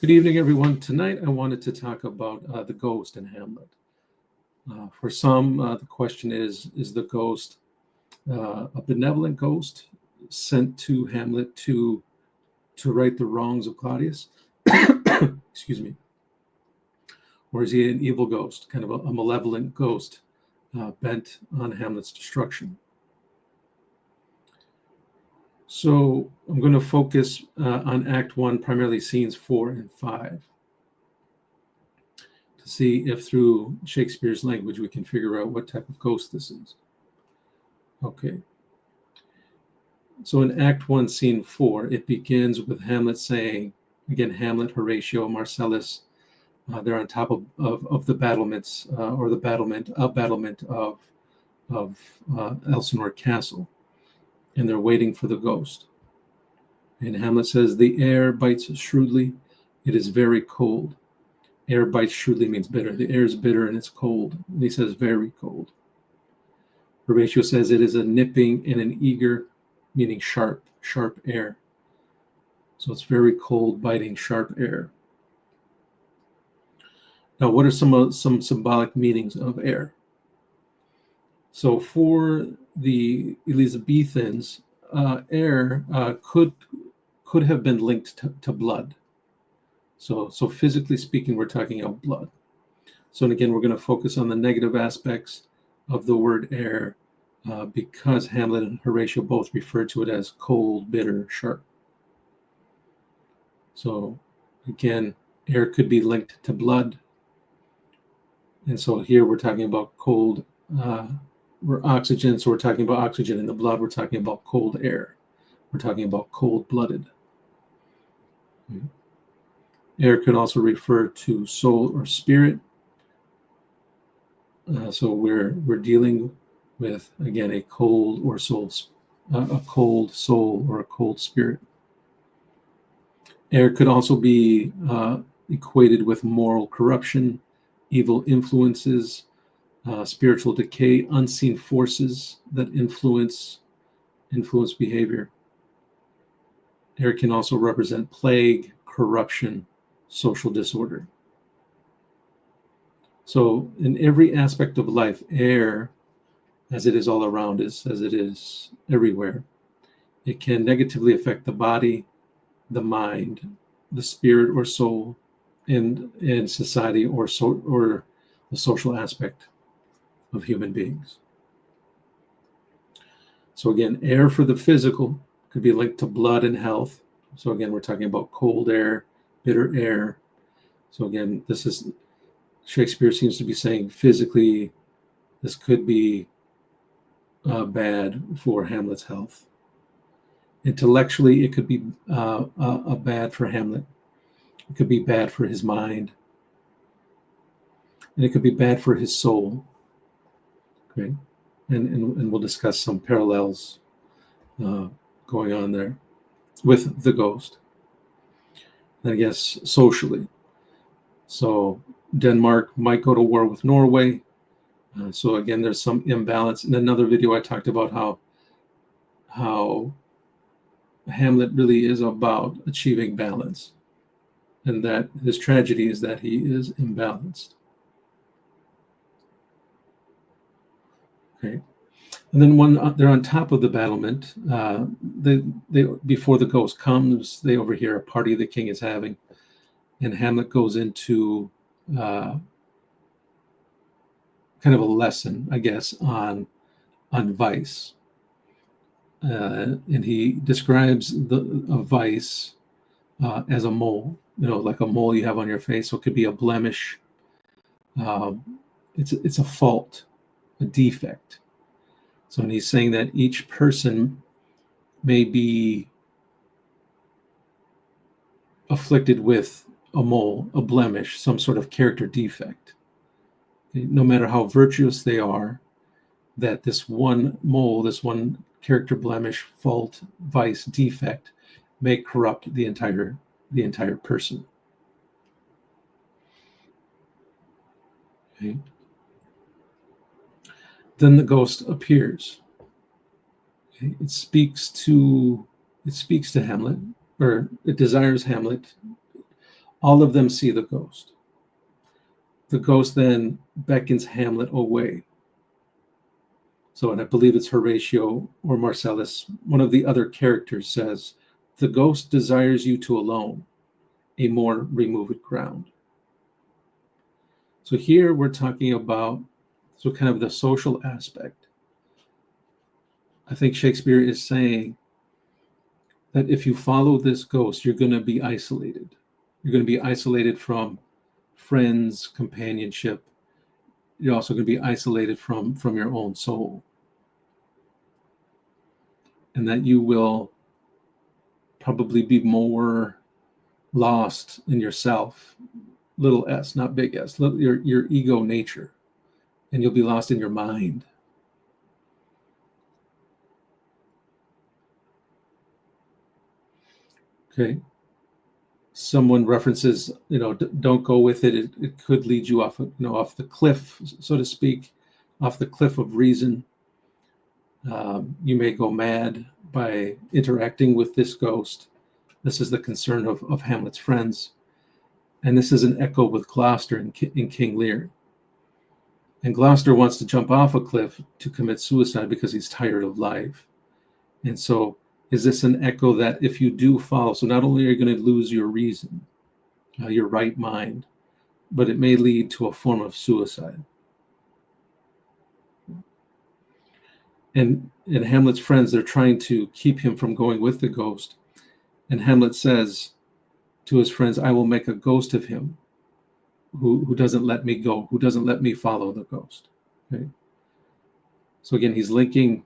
Good evening, everyone. Tonight, I wanted to talk about the ghost in Hamlet. For some, the question is the ghost a benevolent ghost sent to Hamlet to right the wrongs of Claudius? Excuse me. Or is he an evil ghost, kind of a malevolent ghost bent on Hamlet's destruction? So I'm going to focus on Act 1, primarily scenes 4 and 5, to see if through Shakespeare's language we can figure out what type of ghost this is. Okay. So in Act 1, Scene 4, it begins with Hamlet saying, again, Hamlet, Horatio, Marcellus, they're on top of the battlements, or the battlement of Elsinore Castle, and they're waiting for the ghost. And Hamlet says, the air bites shrewdly, it is very cold. Air bites shrewdly means bitter. The air is bitter and it's cold. And he says, very cold. Horatio says, it is a nipping and an eager, meaning sharp air. So it's very cold, biting, sharp air. Now, what are some symbolic meanings of air? So for the Elizabethans, air could have been linked to blood. So physically speaking, we're talking about blood. So and again, we're going to focus on the negative aspects of the word air, because Hamlet and Horatio both refer to it as cold, bitter, sharp. So again, air could be linked to blood. And so here we're talking about cold, we're oxygen. So we're talking about oxygen in the blood. We're talking about cold air. We're talking about cold-blooded. Okay. Air could also refer to soul or spirit. So we're dealing with, again, a cold or soul, a cold soul or a cold spirit. Air could also be equated with moral corruption, evil influences, spiritual decay, unseen forces that influence behavior. Air can also represent plague, corruption, social disorder. So in every aspect of life, air, as it is all around us, as it is everywhere, it can negatively affect the body, the mind, the spirit or soul, and society or the social aspect of human beings. So again, air for the physical could be linked to blood and health. So again, we're talking about cold air, bitter air. So again, this is, Shakespeare seems to be saying physically, this could be bad for Hamlet's health. Intellectually, it could be bad for Hamlet. It could be bad for his mind. And it could be bad for his soul. Okay. And we'll discuss some parallels going on there with the ghost. And I guess socially. So Denmark might go to war with Norway. So again, there's some imbalance. In another video, I talked about how Hamlet really is about achieving balance, and that his tragedy is that he is imbalanced. Okay. And then when they're on top of the battlement, they before the ghost comes, they overhear a party the king is having, and Hamlet goes into kind of a lesson, I guess, on vice, and he describes a vice as a mole, like a mole you have on your face. So it could be a blemish. It's a fault, a defect. So, and he's saying that each person may be afflicted with a mole, a blemish, some sort of character defect. No matter how virtuous they are, that this one mole, this one character blemish, fault, vice, defect may corrupt the entire person. Okay. Then the ghost appears. Okay. It speaks to Hamlet, or it desires Hamlet, All of them see the ghost. The ghost then beckons Hamlet away. So, and I believe it's Horatio or Marcellus, one of the other characters says, the ghost desires you to alone, a more removed ground. So here we're talking about kind of the social aspect. I think Shakespeare is saying that if you follow this ghost, you're going to be isolated. You're going to be isolated from friends, companionship. You're also going to be isolated from your own soul. And that you will probably be more lost in yourself, little s, not big S, your ego nature, and you'll be lost in your mind. Okay. Someone references, don't go with it. It could lead you off the cliff, so to speak, off the cliff of reason. You may go mad by interacting with this ghost. This is the concern of Hamlet's friends. And this is an echo with Gloucester in King Lear. And Gloucester wants to jump off a cliff to commit suicide because he's tired of life. And so is this an echo that if you do follow, so not only are you going to lose your reason, your right mind, but it may lead to a form of suicide. And Hamlet's friends, they're trying to keep him from going with the ghost. And Hamlet says to his friends, I will make a ghost of him who doesn't let me go, who doesn't let me follow the ghost. Okay? So again, he's linking,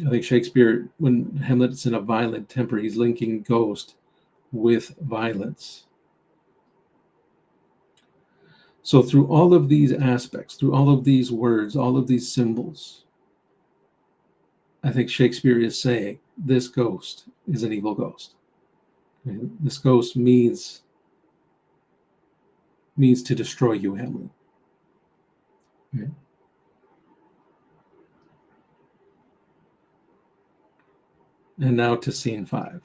I think Shakespeare, when Hamlet's in a violent temper, he's linking ghost with violence. So through all of these aspects, through all of these words, all of these symbols, I think Shakespeare is saying this ghost is an evil ghost. Okay? This ghost means to destroy you, Hamlet. Okay? And now to scene 5.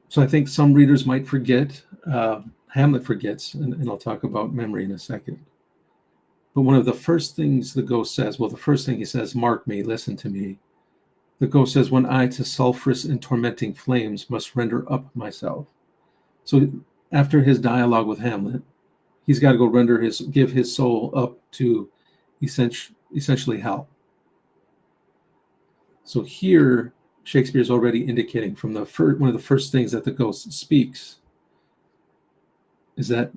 So I think some readers might forget, Hamlet forgets, and I'll talk about memory in a second. But one of the first things the ghost says, the first thing he says, mark me, listen to me. The ghost says, when I to sulphurous and tormenting flames must render up myself. So after his dialogue with Hamlet, he's got to go give his soul up to essentially hell. So here, Shakespeare is already indicating from one of the first things that the ghost speaks is that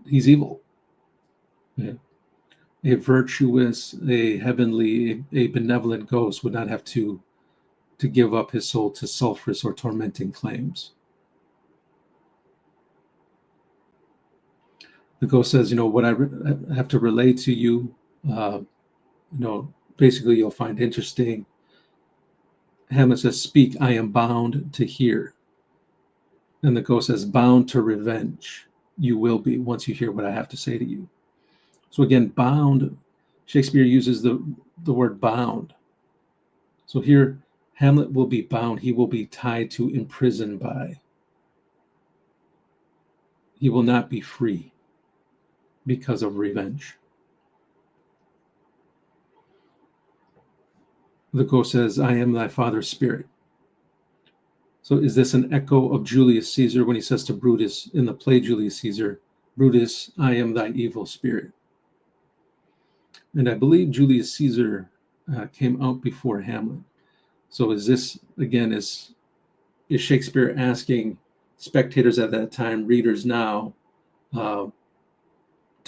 he's evil. Yeah. A virtuous, a heavenly, a benevolent ghost would not have to give up his soul to sulphurous or tormenting flames. The ghost says, what I have to relay to you, basically you'll find interesting. Hamlet says, speak, I am bound to hear. And the ghost says, bound to revenge you will be once you hear what I have to say to you. So again, bound, Shakespeare uses the word bound. So here, Hamlet will be bound. He will be tied to, imprisoned by. He will not be free because of revenge. The ghost says, I am thy father's spirit. So is this an echo of Julius Caesar when he says to Brutus in the play Julius Caesar, Brutus, I am thy evil spirit? And I believe Julius Caesar came out before Hamlet. So is this, again, is Shakespeare asking spectators at that time, readers now, to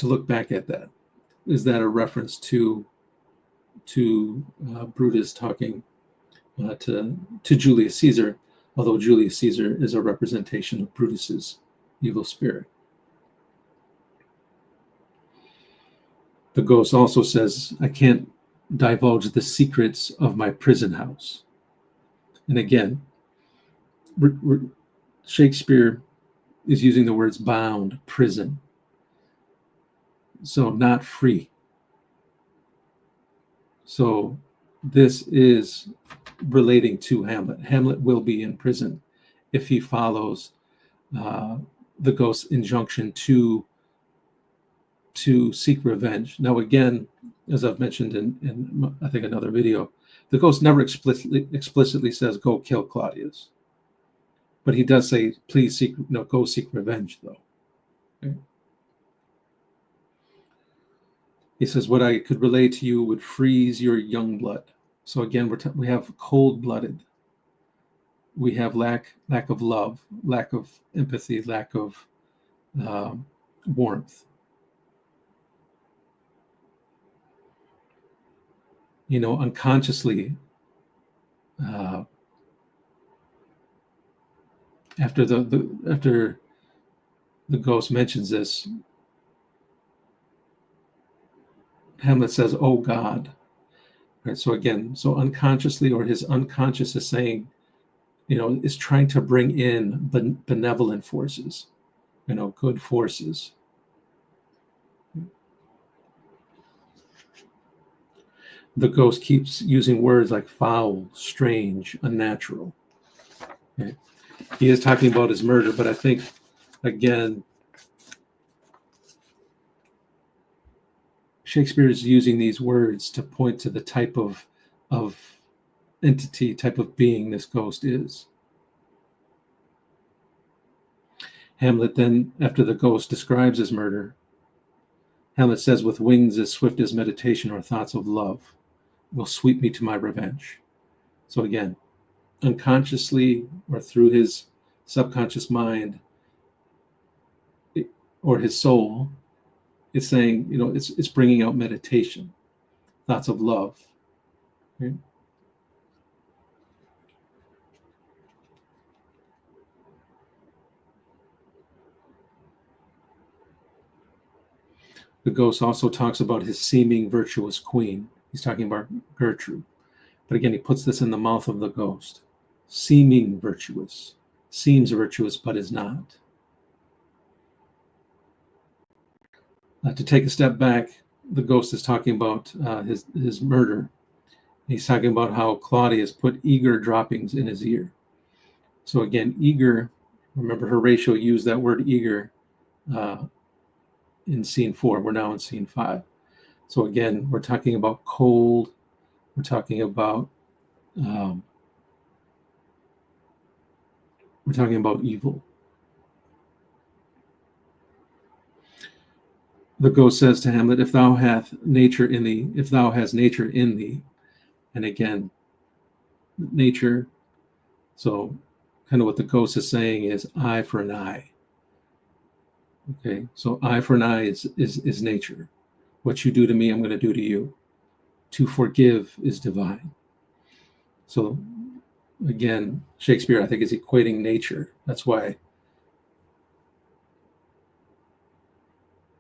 look back at that? Is that a reference to Brutus talking to Julius Caesar, although Julius Caesar is a representation of Brutus's evil spirit? The ghost also says, I can't divulge the secrets of my prison house. And again, Shakespeare is using the words bound, prison. So not free. So this is relating to Hamlet. Hamlet will be in prison. if he follows the ghost's injunction to seek revenge. Now, again, as I've mentioned in I think another video, the ghost never explicitly says go kill Claudius, but he does say, please go seek revenge, though. Okay? He says, what I could relay to you would freeze your young blood. So again, we have cold-blooded. We have lack of love, lack of empathy, lack of warmth. Unconsciously, after the ghost mentions this, Hamlet says, "Oh God." Right. So again, unconsciously, or his unconscious is saying, is trying to bring in benevolent forces, good forces. The ghost keeps using words like foul, strange, unnatural. Okay. He is talking about his murder, but I think, again, Shakespeare is using these words to point to the type of entity, type of being this ghost is. Hamlet then, after the ghost describes his murder, Hamlet says, with wings as swift as meditation or thoughts of love, will sweep me to my revenge. So again, unconsciously or through his subconscious mind or his soul, it's saying, it's bringing out meditation, thoughts of love. Okay? The ghost also talks about his seeming virtuous queen. He's talking about Gertrude. But again, he puts this in the mouth of the ghost. Seeming virtuous. Seems virtuous, but is not. To take a step back, the ghost is talking about his murder. He's talking about how Claudius put eager droppings in his ear. So again, eager, remember Horatio used that word eager in scene 4. We're now in scene 5. So again, we're talking about cold. We're talking about evil. The ghost says to Hamlet, if thou hast nature in thee, and again, nature, so kind of what the ghost is saying is eye for an eye. Okay, so eye for an eye is nature. What you do to me, I'm going to do to you. To forgive is divine. So again, Shakespeare, I think, is equating nature. That's why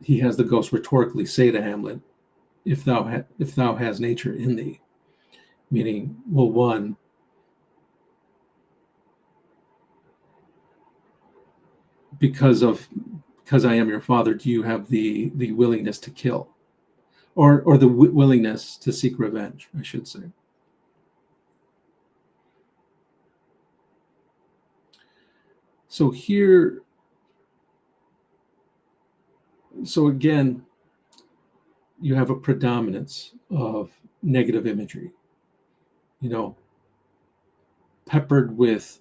he has the ghost rhetorically say to Hamlet, if thou has nature in thee, meaning, well, one, because I am your father, do you have the willingness to kill, or the willingness to seek revenge, I should say. So again, you have a predominance of negative imagery, peppered with,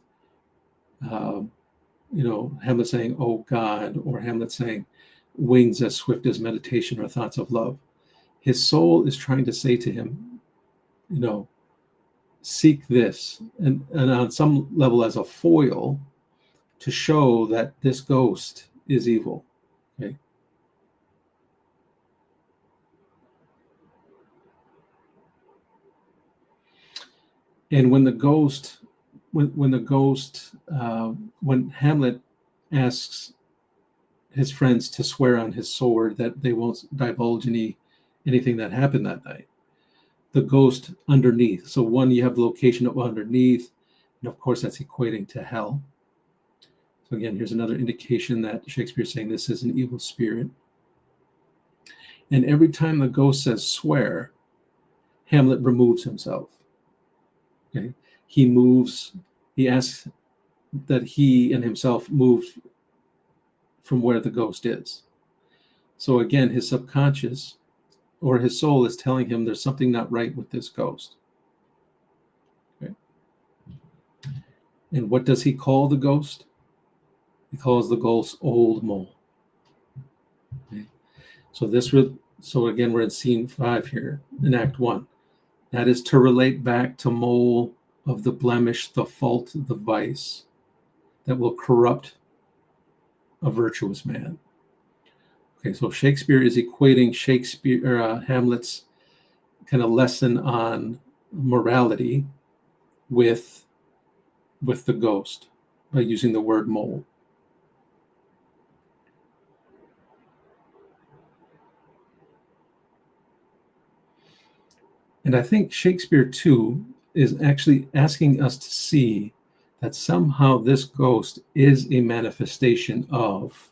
Hamlet saying, oh God, or Hamlet saying, wings as swift as meditation or thoughts of love. His soul is trying to say to him, seek this, and on some level as a foil to show that this ghost is evil. Okay. And when Hamlet asks his friends to swear on his sword that they won't divulge anything that happened that night, the ghost underneath. So one, you have the location of underneath, and of course that's equating to hell. So again, here's another indication that Shakespeare's saying this is an evil spirit. And every time the ghost says swear, Hamlet removes himself. Okay, he asks that he and himself moved from where the ghost is. So again, his subconscious or his soul is telling him there's something not right with this ghost. Okay. And what does he call the ghost? He calls the ghost Old Mole. Okay. So again, we're in scene 5 here in Act 1. That is to relate back to mole of the blemish, the fault, the vice that will corrupt a virtuous man. Okay, so Shakespeare is equating Hamlet's kind of lesson on morality with the ghost by using the word mole. And I think Shakespeare, too, is actually asking us to see that somehow this ghost is a manifestation of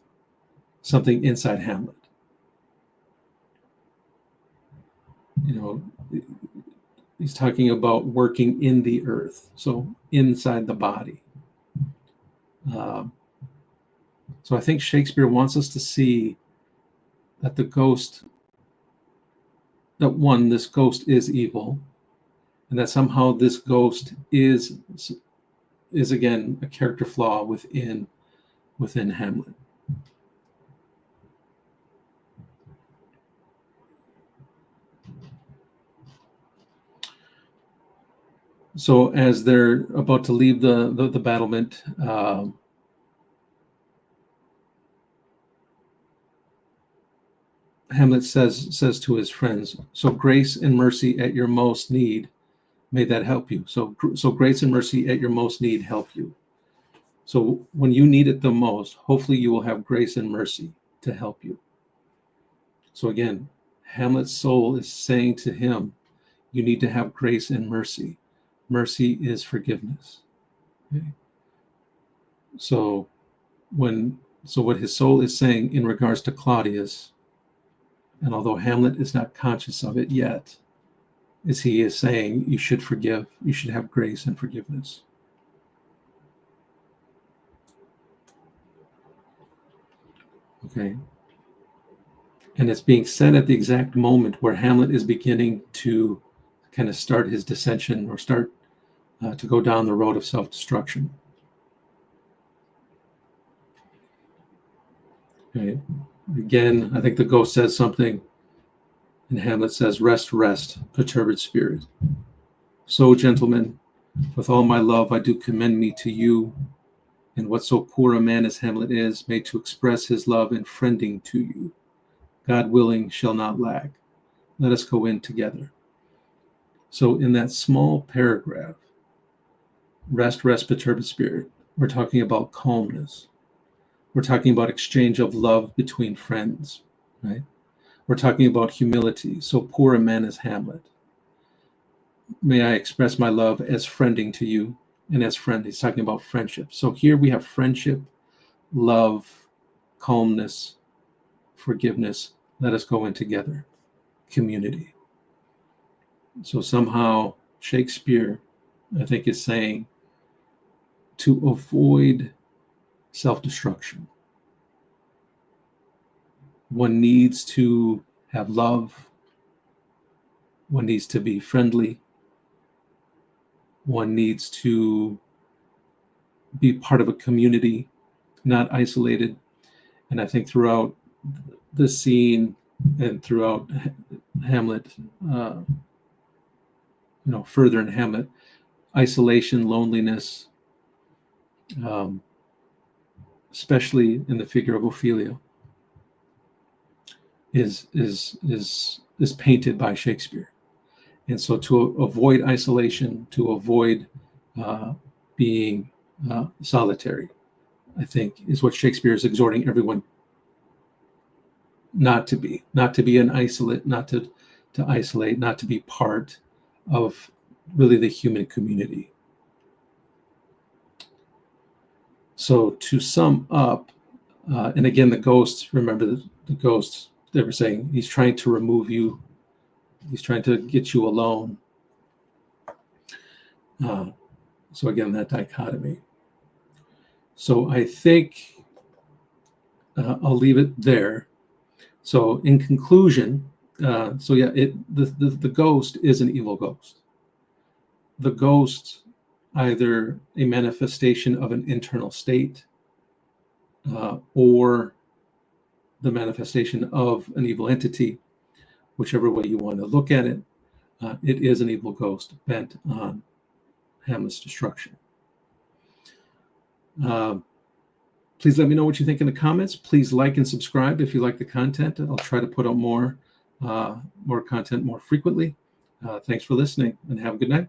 something inside Hamlet. You know, he's talking about working in the earth, so inside the body. So I think Shakespeare wants us to see that this ghost is evil, and that somehow this ghost is again a character flaw within Hamlet. So as they're about to leave the battlement, Hamlet says to his friends, "So grace and mercy at your most need, may that help you." So grace and mercy at your most need help you. So when you need it the most, hopefully you will have grace and mercy to help you. So again, Hamlet's soul is saying to him, you need to have grace and mercy. Mercy is forgiveness. Okay? So what his soul is saying in regards to Claudius, and although Hamlet is not conscious of it yet, is he is saying you should forgive, you should have grace and forgiveness. Okay. And it's being said at the exact moment where Hamlet is beginning to kind of start his dissension or start to go down the road of self-destruction. Okay. Again, I think the ghost says something, and Hamlet says, "Rest, rest, perturbed spirit. So, gentlemen, with all my love, I do commend me to you, and what so poor a man as Hamlet is, made to express his love and friending to you. God willing, shall not lack. Let us go in together." So in that small paragraph, rest, rest, perturbed spirit, we're talking about calmness. We're talking about exchange of love between friends, right? We're talking about humility. So poor a man as Hamlet. May I express my love as friending to you, and as friend, he's talking about friendship. So here we have friendship, love, calmness, forgiveness. Let us go in together. Community. So somehow Shakespeare, I think, is saying to avoid self-destruction, one needs to have love, one needs to be friendly, one needs to be part of a community, not isolated. And I think throughout the scene and throughout Hamlet, further in Hamlet, isolation, loneliness, especially in the figure of Ophelia, is painted by Shakespeare. And so to avoid isolation, to avoid being solitary, I think is what Shakespeare is exhorting everyone not to be an isolate, not to isolate, not to be part of really the human community. So to sum up, and again, the ghosts, remember the ghosts, they were saying he's trying to remove you. He's trying to get you alone. So again, that dichotomy. So I think I'll leave it there. So in conclusion, the ghost is an evil ghost. The ghost, either a manifestation of an internal state or the manifestation of an evil entity, whichever way you want to look at it, it is an evil ghost bent on Hamlet's destruction. Please let me know what you think in the comments. Please like and subscribe if you like the content. I'll try to put out more content more frequently. Thanks for listening, and have a good night.